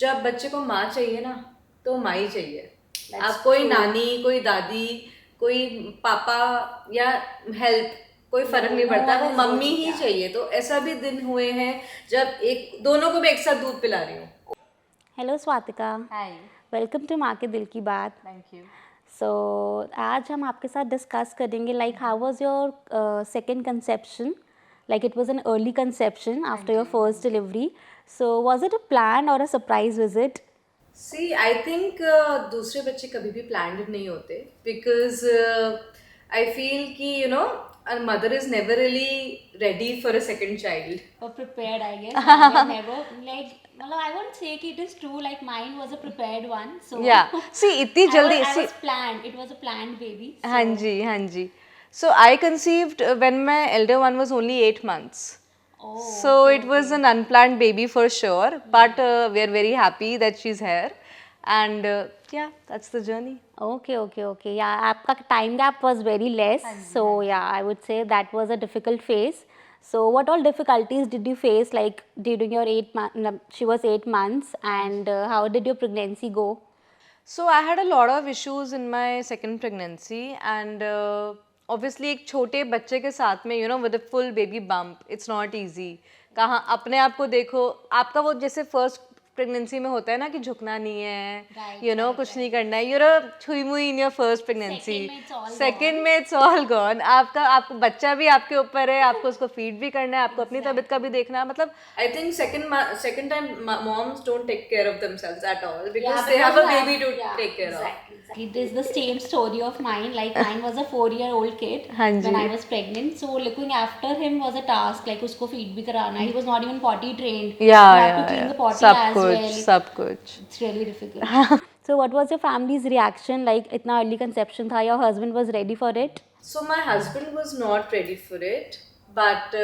जब बच्चे को माँ चाहिए ना, तो माँ ही चाहिए। That's आप कोई true. नानी, कोई दादी, कोई पापा या हेल्प, कोई फर्क No, नहीं no पड़ता, one वो is mummy good. He Yeah. चाहिए। तो ऐसा भी दिन हुए हैं जब एक दोनों को मैं एक साथ दूध पिला रही हूँ। Hello Swatika, hi. Welcome to माँ के दिल की बात। Thank you. सो आज हम आपके साथ डिस्कस करेंगे like how was your second conception, like it was an early conception हाँ आफ्टर योर जी, हाँ फर्स्ट जी। Delivery. So was it a plan or a surprise visit? See I think दूसरे बच्चे कभी भी प्लान्ड नहीं होते, बिकॉज आई फील कि mother is never really ready for a second child. Or prepared, I guess. I have never like. Well, I won't say कि it is true. Like mine was a prepared one, so या सी इतनी I was जल्दी I C was planned. It was a planned baby. हाँ So जी, हाँ जी। So I conceived when my elder one was only 8 months. oh, So okay, it was okay. an unplanned baby for sure, but we are very happy that she's here, and yeah, that's the journey. Okay, okay, okay. Yeah, आपका time gap was very less. हाँ जी, So हाँ जी। yeah, I would say that was a difficult phase. So what all difficulties did you face like during your 8 month? She was 8 months, हाँ जी। and how did your pregnancy go? So I had a lot of issues in my second pregnancy, and obviously एक छोटे बच्चे के साथ में with a full baby bump, it's not easy. कहाँ अपने आप को देखो, आपका वो जैसे फर्स्ट प्रेगनेंसी में होता है ना कि झुकना नहीं है, Right, right, कुछ नहीं right. करना है, यूर छुई मुई in your first pregnancy. Second में it's all सेकेंड gone. में इट्स ऑल गॉन। आपको बच्चा भी आपके ऊपर है, आपको उसको फीड भी करना है, आपको अपनी तबीयत का भी देखना है। मतलब I think second time moms don't take care of themselves at all, Yeah, because they because have you a have, baby to yeah, take care of. exactly, exactly. It is the same story of mine. Like mine was a 4-year-old kid हाँ when जी। I was pregnant. So looking after him was a task. Like उसको feed भी कराना. He was not even potty trained. या You have to या clean या the potty सब as कुछ, well. सब कुछ। It's really difficult. So what was your family's reaction? Like इतना early conception था, your husband was ready for it? So my husband was not ready for it, but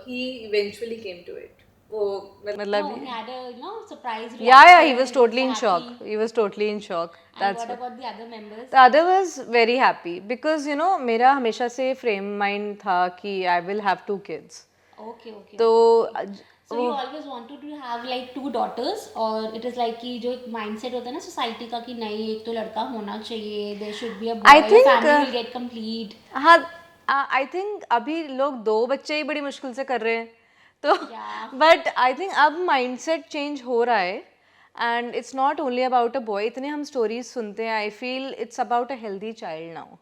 he eventually came to it. वो मतलब No, he had a surprise yeah, he reaction. was He was totally in shock. happy. He was totally in shock. And That's what what. about the other members? The other was very happy because मेरा हमेशा से frame mind था कि I will have 2 kids. Okay, okay, तो okay, okay. So वो you always wanted to have like 2 daughters, और it is like कि जो एक mindset होता है ना सोसाइटी का कि नहीं एक तो लड़का होना चाहिए, there should be a boy, I your think family will get complete. हाँ, आई थिंक अभी लोग 2 बच्चे ही बड़ी मुश्किल से कर रहे हैं, तो Yeah. बट आई थिंक अब माइंडसेट चेंज हो रहा है, and it's not only about a boy. इतने हम स्टोरीज सुनते हैं, I feel it's about a healthy child now.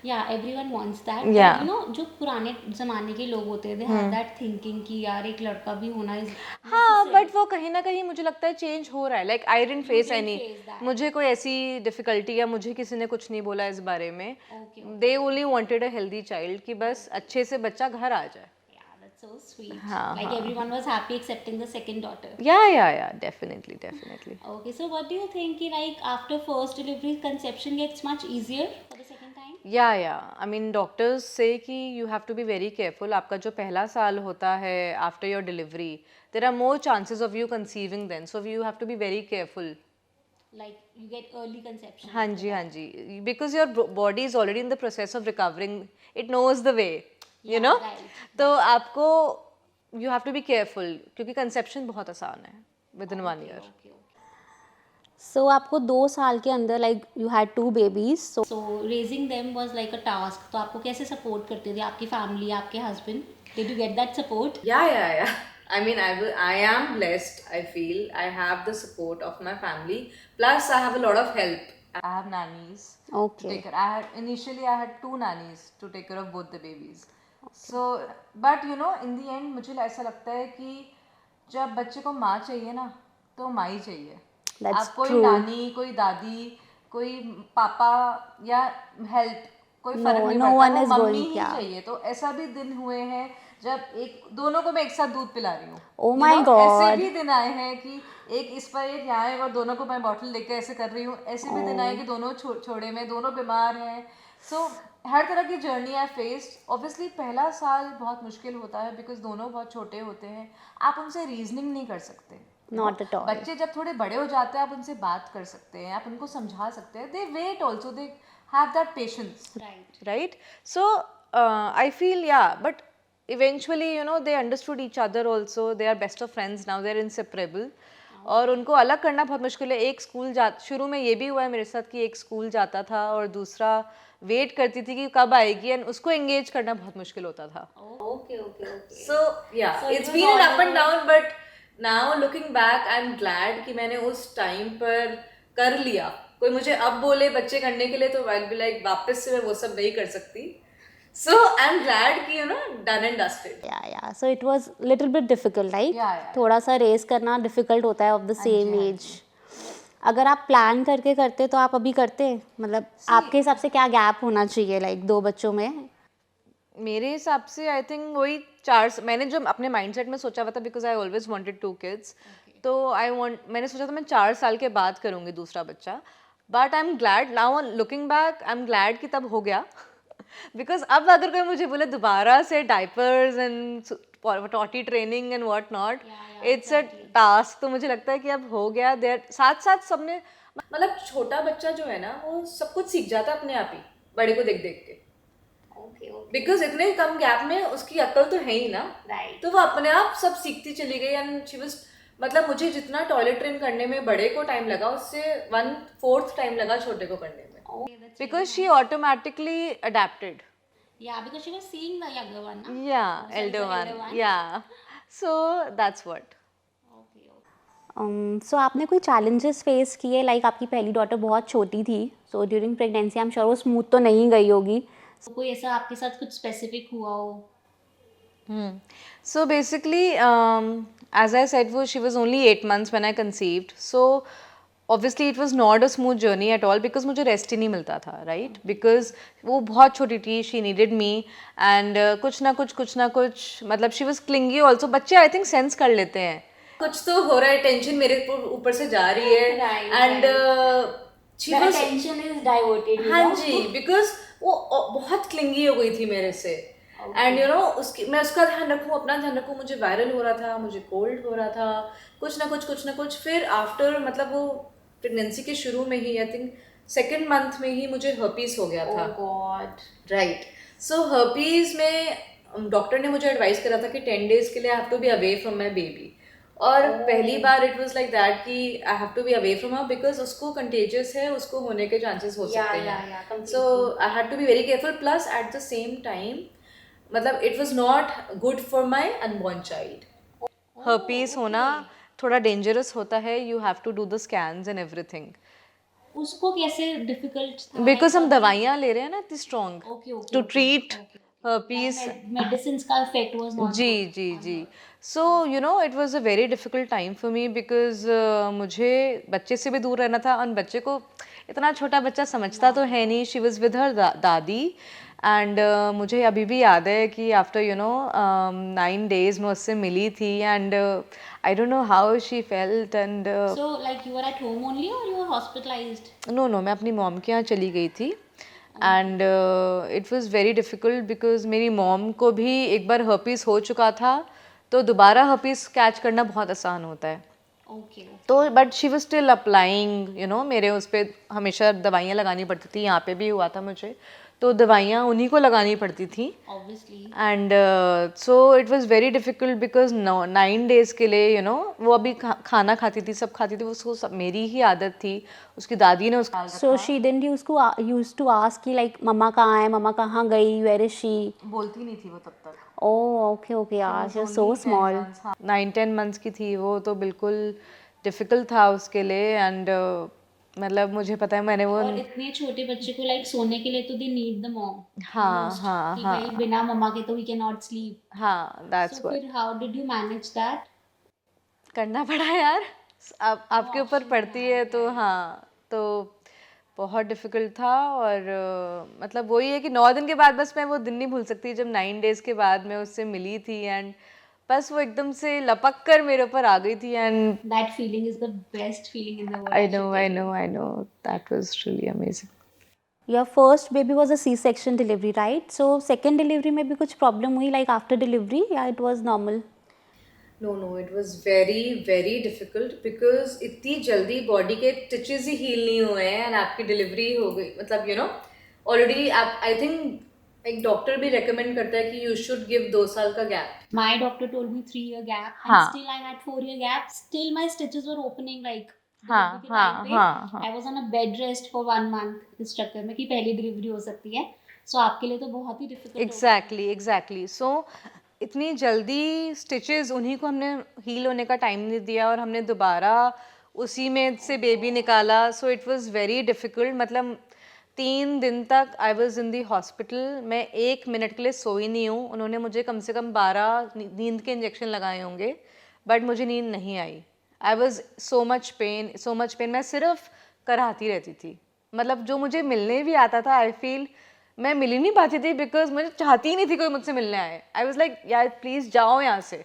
Yeah, everyone wants that, या but जो पुराने ज़माने के लोग होते हैं, they have that thinking कि यार एक लड़का भी होना is हाँ, necessary. बट वो कहीं ना कहीं मुझे लगता है चेंज हो रहा है। Like I didn't You face didn't any, face that. मुझे कोई ऐसी डिफिकल्टी या मुझे किसी ने कुछ नहीं बोला इस बारे में। Okay, they only wanted a healthy child, कि बस अच्छे से बच्चा घर आ जाए। yeah, that's so sweet. हाँ Like हाँ everyone was happy excepting the second daughter. या definitely definitely. Okay, so what do you think like after first delivery, conception gets much easier for the second time? या I mean doctors से कि you have to be very careful. आपका जो पहला साल होता है after your delivery, there are more chances of you conceiving then, so you have to be very careful. Like you get early conception हाँ after जी, हाँ that. जी, because your body is already in the process of recovering, it knows the way, Yeah, right. तो आपको you have to be careful, क्योंकि conception बहुत आसान है with in 1 year. Okay, okay. So आपको 2 साल के अंदर like you had 2 babies, so raising them was like a task. तो आपको कैसे support करते थे आपकी family, आपके husband? Did you get that support? Yeah. I mean, I am blessed. I feel I have the support of my family. Plus, I have a lot of help. I have nannies to Okay. take care. Initially I had 2 nannies to take care of both the babies. So, but in the end, मुझे ऐसा लगता है कि जब बच्चे को माँ चाहिए ना, तो माँ ही चाहिए। That's आप कोई true. नानी, कोई दादी, कोई पापा या हेल्प, कोई फर्क नहीं no पड़ता, one वो is mummy going, he yeah. चाहिए। तो ऐसा भी दिन हुए हैं जब दोनों को मैं एक साथ दूध पिला रही हूँ। Oh my ऐसे God. भी दिन आए हैं कि एक इस पर एक यहाँ है और दोनों को मैं बॉटल लेके ऐसे कर रही हूँ। ऐसे भी दिन आए कि दोनों छोड़े में, दोनों बीमार हैं। सो हर तरह की जर्नी आई फेस्ड। ऑब्वियसली पहला साल बहुत मुश्किल होता है, बिकॉज दोनों बहुत छोटे होते हैं, आप उनसे रीजनिंग नहीं कर सकते। Not at all. बच्चे जब थोड़े बड़े हो जाते हैं, आप उनसे बात कर सकते हैं, आप उनको समझा सकते हैं। They wait also, they have that patience, Right. right? So I feel, yeah, but eventually they understood each other also. They are best of friends now, they're inseparable. और उनको अलग करना बहुत मुश्किल है। एक स्कूल जा शुरू में ये भी हुआ है मेरे साथ कि एक स्कूल जाता था और दूसरा वेट करती थी कि कब आएगी, एंड उसको एंगेज करना बहुत मुश्किल होता था। Okay okay okay. So yeah, So it it's was been an all up and about- down, but now looking back, I'm glad कि मैंने उस टाइम पर कर लिया। कोई मुझे अब बोले बच्चे करने के लिए तो I'll be like वापस से मैं वो सब नहीं कर सकती। So I'm glad कि done and dusted. या सो it was little bit difficult right? Yeah. थोड़ा सा रेस करना डिफिकल्ट होता है ऑफ द सेम एज। अगर आप प्लान करके करते तो आप अभी करते, मतलब आपके हिसाब से क्या गैप होना चाहिए लाइक 2 बच्चों में? मेरे हिसाब से आई थिंक वही 4, मैंने जो अपने माइंडसेट में सोचा हुआ था, because I always wanted 2 kids, तो मैंने सोचा था मैं 4 साल के बाद करूँगी दूसरा बच्चा। But I am glad now looking back, I am glad कि तब हो गया बिकॉज अब अगर कोई मुझे बोले दोबारा से diapers and potty training and what not, it's a task, तो मुझे लगता है कि अब हो गया। देर साथ साथ सबने, मतलब छोटा बच्चा जो है ना वो सब कुछ सीख जाता है अपने आप ही बड़े को देख देख के, बिकॉज इतने कम गैप में उसकी अक्ल तो है ही ना, राइट। तो वो अपने आप सब सीखती चली गई। एंड शी वाज, मतलब मुझे जितना टॉयलेट ट्रेन करने में बड़े को टाइम लगा उससे 1/4 टाइम लगा छोटे को करने में, because she automatically adapted. Yeah, because she was seeing the younger one, na? Yeah, elder one. Yeah, so that's what. सो आपने कोई चैलेंजेस फेस किए लाइक आपकी पहली डॉटर बहुत छोटी थी, so during pregnancy I am sure वो स्मूथ तो नहीं गई होगी, so, कोई ऐसा आपके साथ कुछ स्पेसिफिक हुआ हो? So basically, as I said, she was only 8 months when I conceived. So obviously it was not a smooth journey at all because मुझे रेस्ट ही नहीं मिलता था, right? Because वो बहुत छोटी थी, she needed me, and कुछ ना कुछ मतलब she was clingy also. बच्चे I think sense कर लेते हैं कुछ तो हो रहा है, टेंशन मेरे ऊपर से जा रही है, and she was attention is diverted, you हाँ know? जी, बिकॉज वो बहुत क्लिंगी हो गई थी मेरे से, एंड उसकी, मैं उसका ध्यान रखूँ, अपना ध्यान रखूँ, मुझे वायरल हो रहा था, मुझे कोल्ड हो रहा था, कुछ ना कुछ। फिर आफ्टर, मतलब वो प्रेगनेंसी के शुरू में ही, आई थिंक 2nd मंथ में ही मुझे हर्पीस हो गया था। गॉड। राइट, सो हर्पीस में डॉक्टर ने मुझे एडवाइस करा था कि 10 days के लिए I have to be away from my baby, और पहली बार इट वाज लाइक दैट कि I have to be away from her, because उसको कंटेजियस है, उसको होने के चांसेस हो सकते हैं, so I had to be very careful. Plus at the same time, मतलब it was not good for my unborn child. Herpes होना थोड़ा डेंजरस होता है, you have to do the scans and everything. उसको कैसे डिफिकल्ट था? Because हम दवाइयाँ ले रहे हैं ना इतनी strong to treat herpes, medicine का इफेक्ट वाज नॉट जी। So it was a very difficult time for me, because मुझे बच्चे से भी दूर रहना था, और बच्चे को, इतना छोटा बच्चा समझता तो है नहीं। शी वाज विद हर दादी, एंड मुझे अभी भी याद है कि आफ्टर 9 days मैं उससे मिली थी, and I don't know how she felt, and so like you were at home only और यू वर हॉस्पिटलाइज्ड? नो मैं अपनी मॉम के यहाँ चली गई थी, and it was very difficult because मेरी मॉम को भी एक बार हर्पीस हो चुका था, तो दोबारा हर्पीस कैच करना बहुत आसान होता है। ओके। तो but she was still applying, मेरे उस पर हमेशा दवाइयाँ लगानी पड़ती थी, यहाँ पे भी हुआ था मुझे, तो दवाइयाँ उन्हीं को लगानी पड़ती थी, obviously. And so it was very difficult because 9 days के लिए वो अभी खाना खाती थी, सब खाती थी, उसको सब मेरी ही आदत थी, उसकी दादी ने उसको so she didn't used to ask कि लाइक मम्मा कहाँ है, मम्मा कहाँ गई, वेयर इज शी? बोलती नहीं थी वो तब तक। ओह ओके यार, she was so small. 9-10 months की थी वो, तो बिल्कुल डिफिकल्ट था उसके लिए, एंड मतलब मुझे पता है मैंने वो, और इतने छोटे बच्चे को लाइक सोने के लिए तो दे नीड द मॉम। हाँ कि भाई बिना मम्मा के तो वी कैन नॉट स्लीप। हाँ, दैट्स सो फिर how did you manage that? करना पड़ा यार, आपके ऊपर पड़ती है तो, हाँ, तो बहुत डिफिकल्ट था। और मतलब वही है कि 9 दिन के बाद बस मैं वो दिन नहीं भूल सकती जब 9 days के बाद मैं उससे मिली थी, एंड बस वो एकदम से लपक कर मेरे ऊपर आ गई थी, and that feeling is the best feeling in the world. I know that was really amazing. Your first baby was a C section delivery right? So second delivery में भी कुछ प्रॉब्लम हुई लाइक आफ्टर डिलीवरी, या it was normal? No, it was very, very difficult because इतनी जल्दी body के stitches ही heal नहीं हुए हैं, एंड आपकी डिलीवरी हो गई, मतलब ऑलरेडी आप, आई थिंक एक डॉक्टर भी रेकमेंड करता है कि यू शुड गिव 2 साल का gap. My doctor told me 3 year gap, and हाँ still I had 4 year gap. Still my stitches were opening like हाँ डिलीवरी के हाँ टाइम पे हाँ हाँ I was on a bed rest for 1 month इस चक्कर में कि पहली डिलीवरी हो सकती है. सो आपके लिए तो बहुत ही डिफिकल्ट हो गया. एग्जैक्टली एग्जैक्टली सो इतनी जल्दी स्टिचेस उन्हीं को हमने हील होने का टाइम नहीं दिया और हमने दोबारा उसी में से बेबी निकाला. सो इट वाज वेरी डिफ़िकल्ट. मतलब 3 दिन तक I was in the hospital. मैं 1 मिनट के लिए सोई नहीं हूँ. उन्होंने मुझे कम से कम 12 नींद के इंजेक्शन लगाए होंगे बट मुझे नींद नहीं आई. I was so much pain so much pain. मैं सिर्फ कराती रहती थी. मतलब जो मुझे मिलने भी आता था आई फील मैं मिल ही नहीं पाती थी बिकॉज मुझे चाहती ही नहीं थी कोई मुझसे मिलने आए. आई वॉज लाइक यार प्लीज़ जाओ यहाँ से,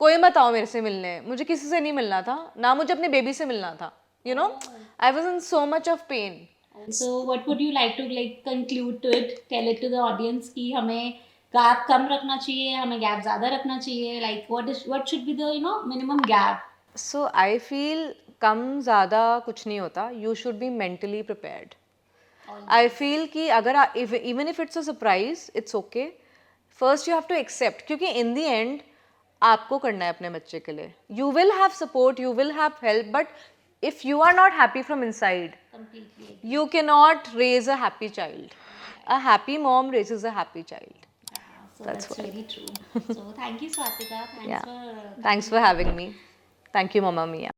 कोई मत आओ मेरे से मिलने. मुझे किसी से नहीं मिलना था, ना मुझे अपने बेबी से मिलना था. You know I was in so much of pain. So what would you like to like conclude to it? Tell it to the audience कि हमें गैप कम रखना चाहिए, हमें गैप ज़्यादा रखना चाहिए. Like what should be the minimum gap? So I feel कम ज़्यादा कुछ नहीं होता. You should be mentally prepared. I feel कि अगर even if it's a surprise it's okay. First you have to accept, क्योंकि इन द एंड आपको करना है अपने बच्चे के लिए. You will have support, you will have help, but if you are not happy from inside Completely. you cannot raise a happy child. A happy mom raises a happy child. So That's that's why. very true. So thank you, Swatika. Thanks Yeah. for Thanks for having me. Thank you, Mama Mia.